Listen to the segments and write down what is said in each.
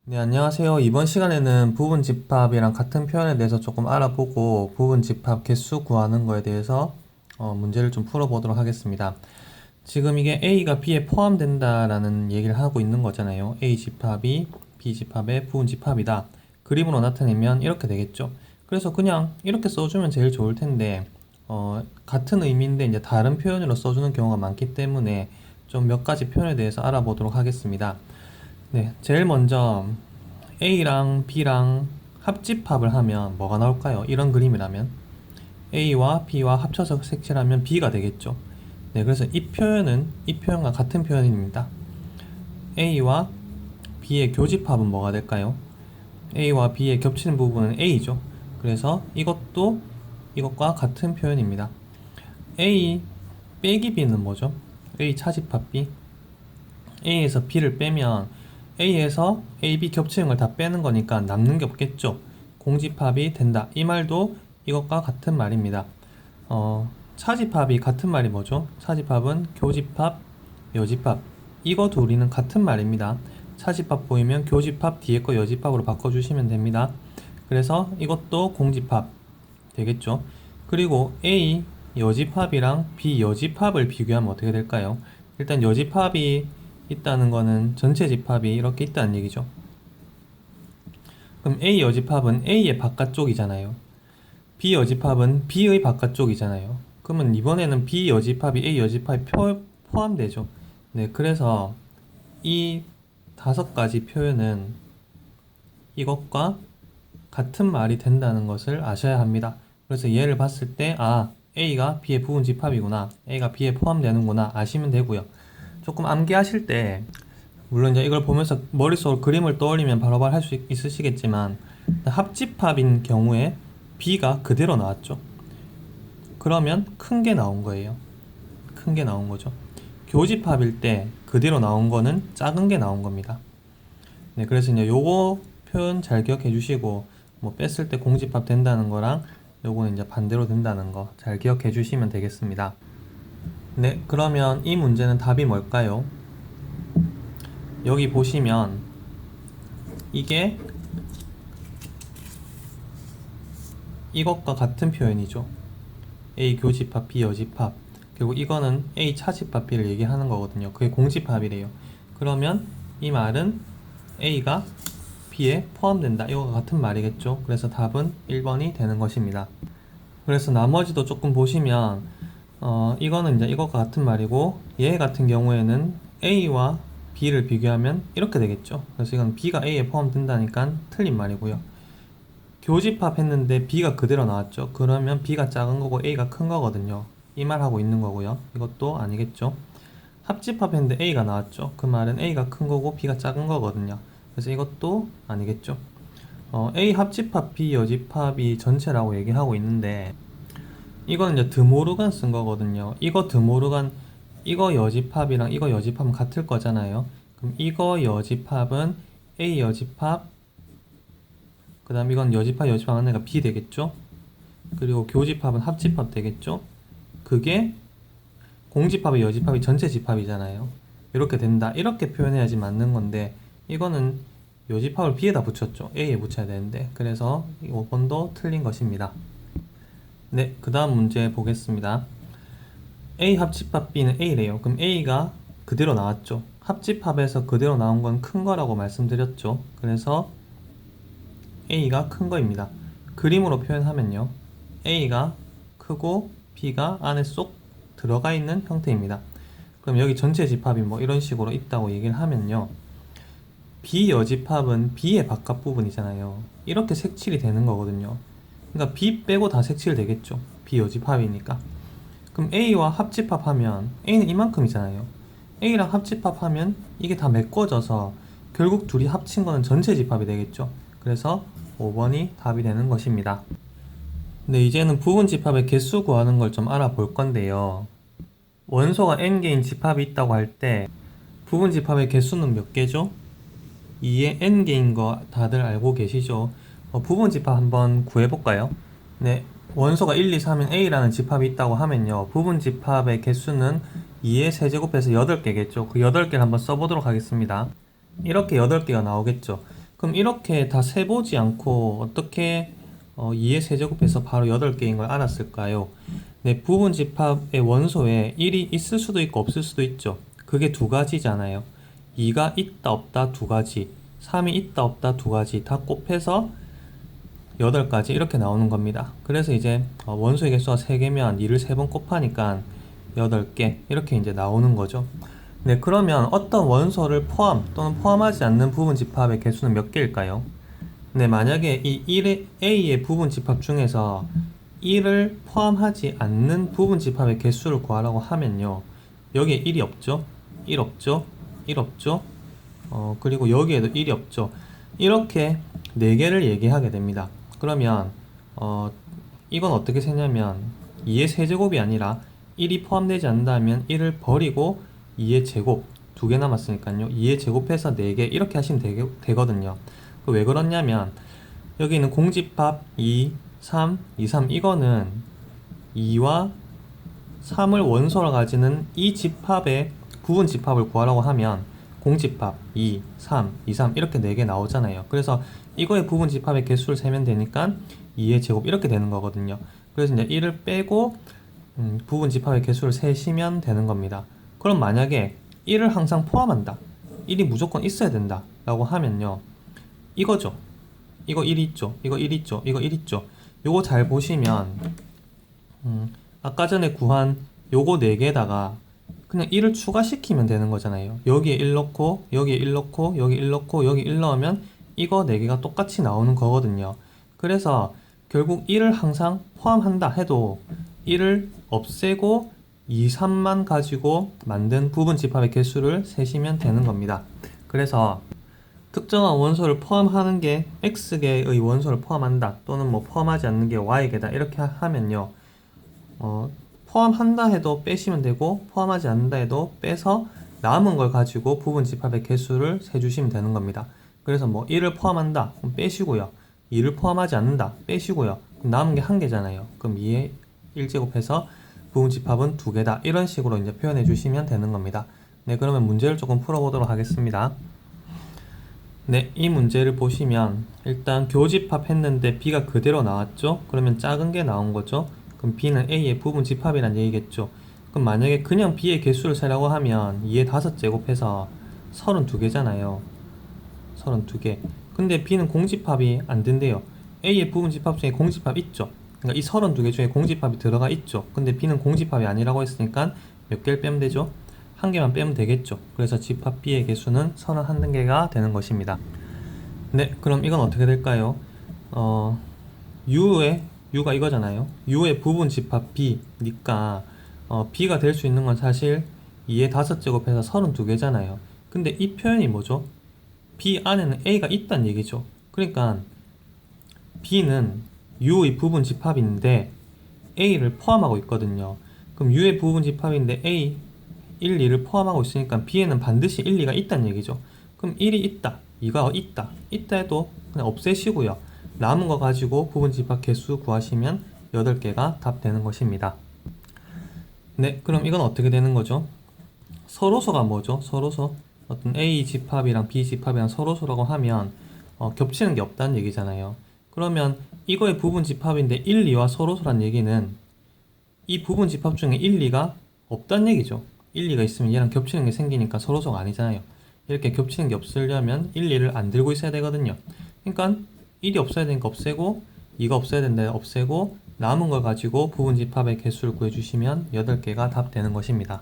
네, 안녕하세요. 이번 시간에는 부분집합이랑 같은 표현에 대해서 조금 알아보고 부분집합 개수 구하는 거에 대해서 문제를 좀 풀어보도록 하겠습니다. 지금 이게 A가 B에 포함된다라는 얘기를 하고 있는 거잖아요. A 집합이 B 집합의 부분집합이다. 그림으로 나타내면 이렇게 되겠죠. 그래서 그냥 이렇게 써주면 제일 좋을 텐데 같은 의미인데 이제 다른 표현으로 써주는 경우가 많기 때문에 좀 몇 가지 표현에 대해서 알아보도록 하겠습니다. 네, 제일 먼저 A랑 B랑 합집합을 하면 뭐가 나올까요? 이런 그림이라면 A와 B와 합쳐서 색칠하면 B가 되겠죠. 네, 그래서 이 표현은 이 표현과 같은 표현입니다. A와 B의 교집합은 뭐가 될까요? A와 B의 겹치는 부분은 A죠. 그래서 이것도 이것과 같은 표현입니다. A 빼기 B는 뭐죠? A 차집합 B. A에서 B를 빼면 A에서 A, B 겹치는 걸 다 빼는 거니까 남는 게 없겠죠. 공집합이 된다. 이 말도 이것과 같은 말입니다. 차집합이 같은 말이 뭐죠? 차집합은 교집합, 여집합. 이거 둘이는 같은 말입니다. 차집합 보이면 교집합 뒤에 거 여집합으로 바꿔주시면 됩니다. 그래서 이것도 공집합 되겠죠. 그리고 A 여집합이랑 B 여집합을 비교하면 어떻게 될까요? 일단 여집합이 있다는 거는 전체 집합이 이렇게 있다는 얘기죠. 그럼 A 여집합은 A의 바깥쪽이잖아요. B 여집합은 B의 바깥쪽이잖아요. 그러면 이번에는 B 여집합이 A 여집합이 포함되죠. 네, 그래서 이 다섯 가지 표현은 이것과 같은 말이 된다는 것을 아셔야 합니다. 그래서 얘를 봤을 때, A가 B의 부분 집합이구나. A가 B에 포함되는구나. 아시면 되고요. 조금 암기하실 때, 물론 이제 이걸 보면서 머릿속으로 그림을 떠올리면 바로바로 할 수 있으시겠지만, 합집합인 경우에 B가 그대로 나왔죠. 그러면 큰 게 나온 거예요. 큰 게 나온 거죠. 교집합일 때 그대로 나온 거는 작은 게 나온 겁니다. 네, 그래서 이제 요거 표현 잘 기억해 주시고, 뭐 뺐을 때 공집합 된다는 거랑 요거는 이제 반대로 된다는 거 잘 기억해 주시면 되겠습니다. 네, 그러면 이 문제는 답이 뭘까요? 여기 보시면 이게 이것과 같은 표현이죠. A 교집합, B 여집합. 그리고 이거는 A 차집합, B를 얘기하는 거거든요. 그게 공집합이래요. 그러면 이 말은 A가 B에 포함된다. 이거와 같은 말이겠죠. 그래서 답은 1번이 되는 것입니다. 그래서 나머지도 조금 보시면 이거는 이제 이것과 같은 말이고 얘 같은 경우에는 A와 B를 비교하면 이렇게 되겠죠. 그래서 이건 B가 A에 포함된다니까 틀린 말이고요. 교집합 했는데 B가 그대로 나왔죠. 그러면 B가 작은 거고 A가 큰 거거든요. 이 말 하고 있는 거고요. 이것도 아니겠죠. 합집합 했는데 A가 나왔죠. 그 말은 A가 큰 거고 B가 작은 거거든요. 그래서 이것도 아니겠죠. A 합집합, B 여집합이 전체라고 얘기하고 있는데 이거는 이제 드모르간 쓴 거거든요. 이거 드모르간 이거 여집합이랑 이거 여집합은 같을 거잖아요. 그럼 이거 여집합은 A 여집합 그 다음 이건 여집합 여집합 하는 애가 B 되겠죠. 그리고 교집합은 합집합 되겠죠. 그게 공집합의 여집합이 전체 집합이잖아요. 이렇게 된다. 이렇게 표현해야지 맞는 건데 이거는 여집합을 B에다 붙였죠. A에 붙여야 되는데 그래서 5번도 틀린 것입니다. 네, 그 다음 문제 보겠습니다. A 합집합 B는 A래요. 그럼 A가 그대로 나왔죠. 합집합에서 그대로 나온 건 큰 거라고 말씀드렸죠. 그래서 A가 큰 거입니다. 그림으로 표현하면요. A가 크고 B가 안에 쏙 들어가 있는 형태입니다. 그럼 여기 전체 집합이 뭐 이런 식으로 있다고 얘기를 하면요. B 여집합은 B의 바깥 부분이잖아요. 이렇게 색칠이 되는 거거든요. 그러니까 B 빼고 다 색칠 되겠죠. B 여집합이니까. 그럼 A와 합집합하면 A는 이만큼이잖아요. A랑 합집합하면 이게 다 메꿔져서 결국 둘이 합친 거는 전체 집합이 되겠죠. 그래서 5번이 답이 되는 것입니다. 네, 이제는 부분 집합의 개수 구하는 걸 좀 알아볼 건데요. 원소가 n개인 집합이 있다고 할 때 부분 집합의 개수는 몇 개죠? 2의 n개인 거 다들 알고 계시죠? 부분 집합 한번 구해볼까요? 네, 원소가 1, 2, 3인 A라는 집합이 있다고 하면요. 부분 집합의 개수는 2의 세제곱해서 8개겠죠. 그 8개를 한번 써보도록 하겠습니다. 이렇게 8개가 나오겠죠. 그럼 이렇게 다 세보지 않고 어떻게 2의 세제곱해서 바로 8개인 걸 알았을까요? 네, 부분집합의 원소에 1이 있을 수도 있고 없을 수도 있죠. 그게 두 가지잖아요. 2가 있다 없다 두 가지, 3이 있다 없다 두 가지 다 곱해서 8가지 이렇게 나오는 겁니다. 그래서 이제 원소의 개수가 3개면 2를 3번 곱하니까 8개 이렇게 이제 나오는 거죠. 네, 그러면 어떤 원소를 포함 또는 포함하지 않는 부분집합의 개수는 몇 개일까요? 네, 만약에 이 A의 부분집합 중에서 1을 포함하지 않는 부분집합의 개수를 구하라고 하면요, 여기에 1이 없죠? 1 없죠? 1 없죠? 그리고 여기에도 1이 없죠? 이렇게 4개를 얘기하게 됩니다. 그러면 이건 어떻게 세냐면 2의 세제곱이 아니라 1이 포함되지 않는다면 1을 버리고 2의 제곱 2개 남았으니까요, 2의 제곱해서 4개 이렇게 하시면 되거든요. 왜 그러냐면 여기 있는 공집합 2, 3, 2, 3 이거는 2와 3을 원소로 가지는 이 집합의 부분 집합을 구하라고 하면 공집합 2, 3, 2, 3 이렇게 4개 나오잖아요. 그래서 이거의 부분 집합의 개수를 세면 되니까 2의 제곱 이렇게 되는 거거든요. 그래서 이제 1을 빼고 부분 집합의 개수를 세시면 되는 겁니다. 그럼 만약에 1을 항상 포함한다, 1이 무조건 있어야 된다 라고 하면요, 이거죠. 이거 1 있죠, 이거 1 있죠, 이거 1 있죠. 요거 잘 보시면 아까 전에 구한 요거 4개에다가 그냥 1을 추가시키면 되는 거잖아요. 여기에 1 넣고 여기에 1 넣고 여기 1 넣고 여기 1 넣으면 이거 4개가 똑같이 나오는 거거든요. 그래서 결국 1을 항상 포함한다 해도 1을 없애고 2, 3만 가지고 만든 부분 집합의 개수를 세시면 되는 겁니다. 그래서 특정한 원소를 포함하는 게 X개의 원소를 포함한다 또는 뭐 포함하지 않는 게 Y개다 이렇게 하면요, 포함한다 해도 빼시면 되고 포함하지 않는다 해도 빼서 남은 걸 가지고 부분 집합의 개수를 세주시면 되는 겁니다. 그래서 뭐 1을 포함한다 그럼 빼시고요, 2를 포함하지 않는다 빼시고요, 그럼 남은 게 1개잖아요. 그럼 2의 1제곱해서 부분 집합은 2개다 이런 식으로 이제 표현해 주시면 되는 겁니다. 네, 그러면 문제를 조금 풀어보도록 하겠습니다. 네, 이 문제를 보시면 일단 교집합 했는데 B가 그대로 나왔죠? 그러면 작은 게 나온 거죠? 그럼 B는 A의 부분 집합이란 얘기겠죠? 그럼 만약에 그냥 B의 개수를 세라고 하면 2의 5제곱해서 32개잖아요. 32개. 근데 B는 공집합이 안 된대요. A의 부분 집합 중에 공집합 있죠? 그러니까 이 32개 중에 공집합이 들어가 있죠? 근데 B는 공집합이 아니라고 했으니까 몇 개를 빼면 되죠? 1개만 빼면 되겠죠. 그래서 집합 B의 개수는 31개가 되는 것입니다. 네, 그럼 이건 어떻게 될까요? U가 이거잖아요. U의 부분 집합 B니까 B가 될 수 있는 건 사실 2의 5제곱해서 32개잖아요. 근데 이 표현이 뭐죠? B 안에는 A가 있다는 얘기죠. 그러니까 B는 U의 부분 집합인데 A를 포함하고 있거든요. 그럼 U의 부분 집합인데 A 1, 2를 포함하고 있으니까 B에는 반드시 1, 2가 있다는 얘기죠. 그럼 1이 있다, 2가 있다 해도 그냥 없애시고요. 남은 거 가지고 부분 집합 개수 구하시면 8개가 답 되는 것입니다. 네, 그럼 이건 어떻게 되는 거죠? 서로소가 뭐죠? 서로소. 어떤 A 집합이랑 B 집합이랑 서로소라고 하면 겹치는 게 없다는 얘기잖아요. 그러면 이거의 부분 집합인데 1, 2와 서로소란 얘기는 이 부분 집합 중에 1, 2가 없다는 얘기죠. 1, 2가 있으면 얘랑 겹치는 게 생기니까 서로소가 아니잖아요. 이렇게 겹치는 게 없으려면 1, 2를 안 들고 있어야 되거든요. 그러니까 1이 없어야 되니까 없애고 2가 없어야 된다 없애고 남은 걸 가지고 부분 집합의 개수를 구해주시면 8개가 답 되는 것입니다.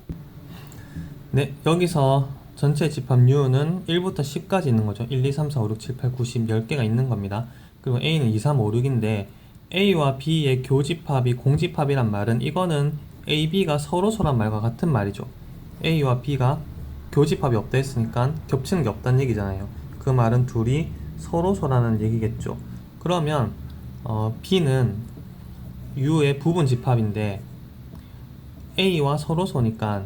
네, 여기서 전체 집합 U는 1부터 10까지 있는 거죠. 1, 2, 3, 4, 5, 6, 7, 8, 9, 10, 10개가 있는 겁니다. 그리고 A는 2, 3, 5, 6인데 A와 B의 교집합이 공집합이란 말은 이거는 A, B가 서로소란 말과 같은 말이죠. A와 B가 교집합이 없다 했으니까 겹치는 게 없다는 얘기잖아요. 그 말은 둘이 서로소라는 얘기겠죠. 그러면 B는 U의 부분 집합인데 A와 서로소니까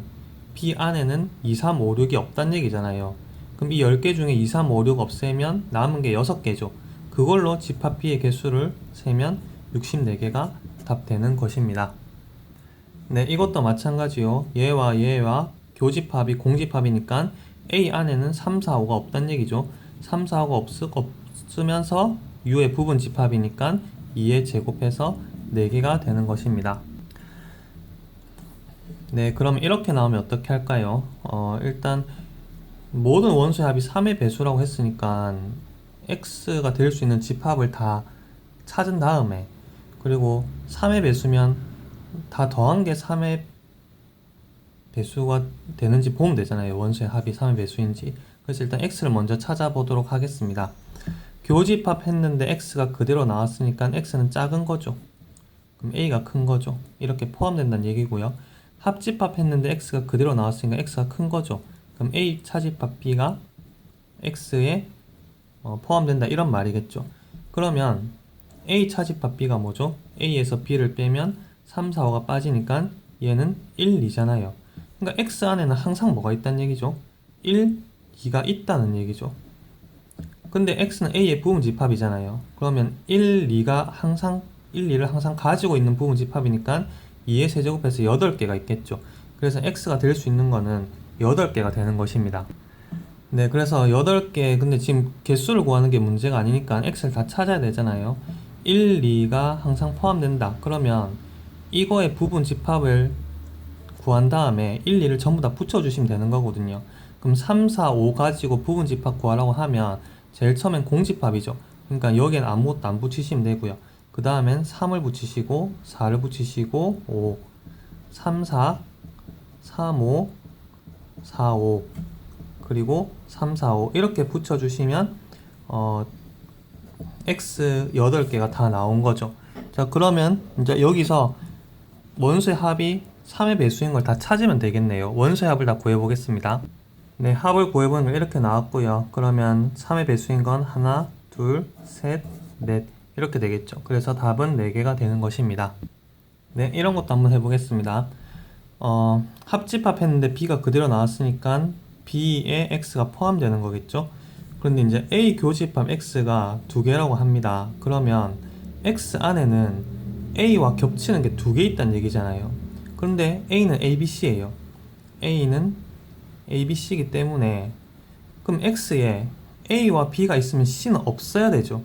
B 안에는 2, 3, 5, 6이 없다는 얘기잖아요. 그럼 이 10개 중에 2, 3, 5, 6 없애면 남은 게 6개죠. 그걸로 집합 B의 개수를 세면 64개가 답되는 것입니다. 네, 이것도 마찬가지요. 얘와 얘와 교집합이 공집합이니까 A 안에는 3, 4, 5가 없다는 얘기죠. 3, 4하고 없으면서 u의 부분 집합이니까 2에 제곱해서 4개가 되는 것입니다. 네, 그럼 이렇게 나오면 어떻게 할까요? 일단 모든 원소의 합이 3의 배수라고 했으니까 x가 될 수 있는 집합을 다 찾은 다음에, 그리고 3의 배수면 다 더한 게 3의 배수가 되는지 보면 되잖아요. 원소의 합이 3의 배수인지. 그래서 일단 x를 먼저 찾아보도록 하겠습니다. 교집합 했는데 x가 그대로 나왔으니까 x는 작은 거죠. 그럼 a가 큰 거죠. 이렇게 포함된다는 얘기고요. 합집합 했는데 x가 그대로 나왔으니까 x가 큰 거죠. 그럼 a 차집합 b가 x에 포함된다, 이런 말이겠죠. 그러면 a 차집합 b가 뭐죠? a에서 b를 빼면 3, 4, 5가 빠지니까 얘는 1, 2잖아요. 그러니까 x 안에는 항상 뭐가 있다는 얘기죠? 1, 2가 있다는 얘기죠. 근데 x는 a의 부분집합이잖아요. 그러면 1, 2가 항상 1, 2를 항상 가지고 있는 부분집합이니까 2의 세제곱해서 8개가 있겠죠. 그래서 x가 될 수 있는 거는 8개가 되는 것입니다. 네, 그래서 8개, 근데 지금 개수를 구하는 게 문제가 아니니까 x를 다 찾아야 되잖아요. 1, 2가 항상 포함된다. 그러면 이거의 부분집합을 구한 다음에 1, 2를 전부 다 붙여주시면 되는 거거든요. 그럼 3, 4, 5 가지고 부분집합 구하라고 하면 제일 처음엔 공집합이죠. 그러니까 여기엔 아무것도 안 붙이시면 되고요. 그 다음엔 3을 붙이시고 4를 붙이시고 5, 3, 4, 3, 5, 4, 5 그리고 3, 4, 5 이렇게 붙여주시면 x 8개가 다 나온 거죠. 자, 그러면 이제 여기서 원소의 합이 3의 배수인 걸 다 찾으면 되겠네요. 원소의 합을 다 구해보겠습니다. 네, 합을 구해보는 거 이렇게 나왔고요. 그러면 3의 배수인 건 하나, 둘, 셋, 넷 이렇게 되겠죠. 그래서 답은 4개가 되는 것입니다. 네, 이런 것도 한번 해보겠습니다. 합집합 했는데 b가 그대로 나왔으니까 b에 x가 포함되는 거겠죠. 그런데 이제 a 교집합 x가 2개라고 합니다. 그러면 x 안에는 a와 겹치는 게 2개 있다는 얘기잖아요. 그런데 a는 abc예요. a는 abc이기 때문에 그럼 x에 a와 b가 있으면 c는 없어야 되죠.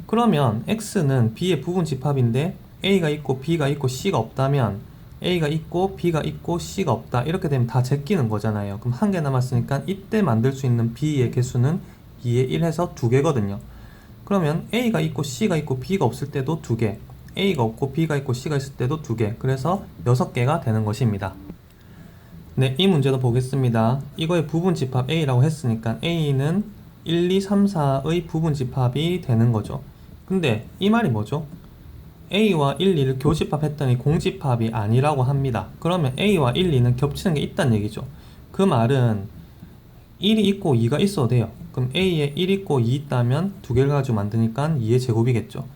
그러면 x는 b의 부분집합인데 a가 있고 b가 있고 c가 없다면 a가 있고 b가 있고 c가 없다, 이렇게 되면 다 제끼는 거잖아요. 그럼 1개 남았으니까 이때 만들 수 있는 b의 개수는 2의 1 해서 2개거든요. 그러면 a가 있고 c가 있고 b가 없을 때도 2개, a가 없고 b가 있고 c가 있을 때도 2개, 그래서 6개가 되는 것입니다. 네, 이 문제도 보겠습니다. 이거의 부분집합 a라고 했으니까 a는 1, 2, 3, 4의 부분집합이 되는 거죠. 근데 이 말이 뭐죠? a와 1, 2를 교집합했더니 공집합이 아니라고 합니다. 그러면 a와 1, 2는 겹치는 게 있다는 얘기죠. 그 말은 1이 있고 2가 있어도 돼요. 그럼 a에 1 있고 2 있다면 2개를 가지고 만드니까 2의 제곱이겠죠.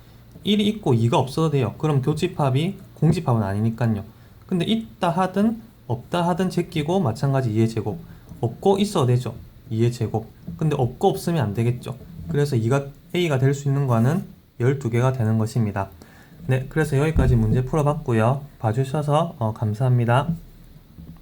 1이 있고 2가 없어도 돼요. 그럼 교집합이 공집합은 아니니까요. 근데 있다 하든 없다 하든 제끼고 마찬가지 2의 제곱. 없고 있어도 되죠. 2의 제곱. 근데 없고 없으면 안 되겠죠. 그래서 a가 될 수 있는 거는 12개가 되는 것입니다. 네, 그래서 여기까지 문제 풀어봤고요. 봐주셔서 감사합니다.